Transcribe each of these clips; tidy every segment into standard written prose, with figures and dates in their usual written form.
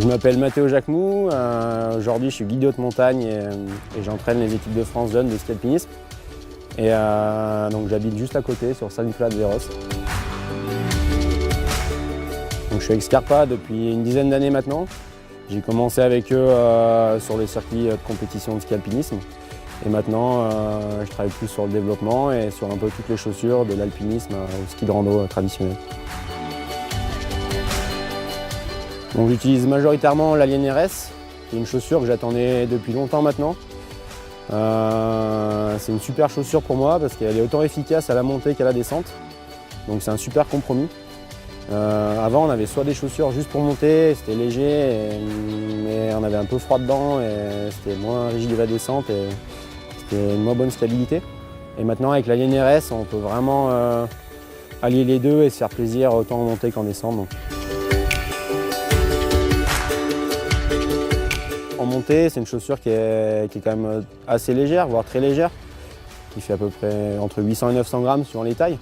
Je m'appelle Mathéo Jacquemou, aujourd'hui je suis guide de haute montagne et j'entraîne les équipes de France jeunes de ski alpinisme. Et donc j'habite juste à côté sur Saint-Nicolas-de-Véros. Donc je suis avec Scarpa depuis une dizaine d'années maintenant. J'ai commencé avec eux sur les circuits de compétition de ski alpinisme. Et maintenant je travaille plus sur le développement et sur un peu toutes les chaussures de l'alpinisme au ski de rando traditionnel. Donc j'utilise majoritairement l'Alien RS, qui est une chaussure que j'attendais depuis longtemps maintenant. C'est une super chaussure pour moi parce qu'elle est autant efficace à la montée qu'à la descente. Donc c'est un super compromis. Avant on avait soit des chaussures juste pour monter, c'était léger, mais on avait un peu froid dedans et c'était moins rigide de la descente et c'était une moins bonne stabilité. Et maintenant avec l'Alien RS on peut vraiment allier les deux et se faire plaisir autant en montée qu'en descente. Donc. En montée, c'est une chaussure qui est quand même assez légère, voire très légère, qui fait à peu près entre 800 et 900 grammes suivant les tailles.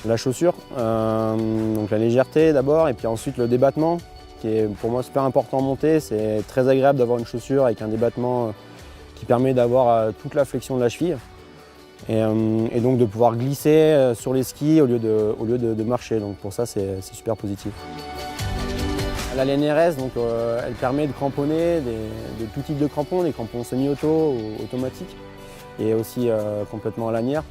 La chaussure, donc la légèreté d'abord, et puis ensuite le débattement, qui est pour moi super important en montée. C'est très agréable d'avoir une chaussure avec un débattement qui permet d'avoir toute la flexion de la cheville, et donc de pouvoir glisser sur les skis au lieu de marcher. Donc pour ça, c'est super positif. L'Alien RS, donc, elle permet de cramponner de tout type de crampons, des crampons semi-auto ou automatiques, et aussi complètement à lanière.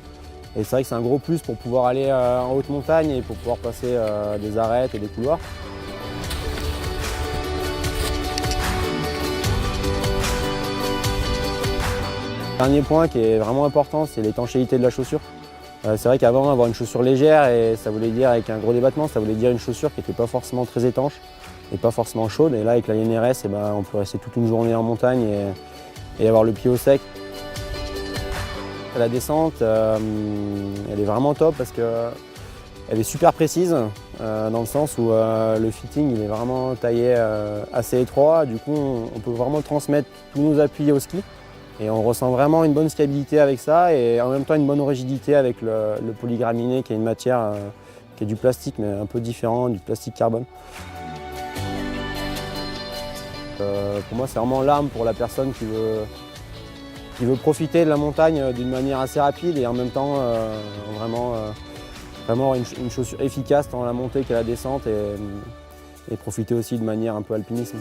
Et c'est vrai que c'est un gros plus pour pouvoir aller en haute montagne et pour pouvoir passer des arêtes et des couloirs. Dernier point qui est vraiment important, c'est l'étanchéité de la chaussure. C'est vrai qu'avant, avoir une chaussure légère, et ça voulait dire avec un gros débattement, ça voulait dire une chaussure qui n'était pas forcément très étanche et pas forcément chaude. Et là, avec l'Alien RS, on peut rester toute une journée en montagne et avoir le pied au sec. La descente, elle est vraiment top parce qu'elle est super précise, dans le sens où le fitting il est vraiment taillé assez étroit. Du coup, on peut vraiment transmettre tous nos appuis au ski. Et on ressent vraiment une bonne stabilité avec ça et en même temps une bonne rigidité avec le polygraminé qui est une matière qui est du plastique mais un peu différent, du plastique carbone. Pour moi c'est vraiment l'arme pour la personne qui veut profiter de la montagne d'une manière assez rapide et en même temps vraiment une chaussure efficace tant à la montée qu'à la descente et profiter aussi de manière un peu alpinisme.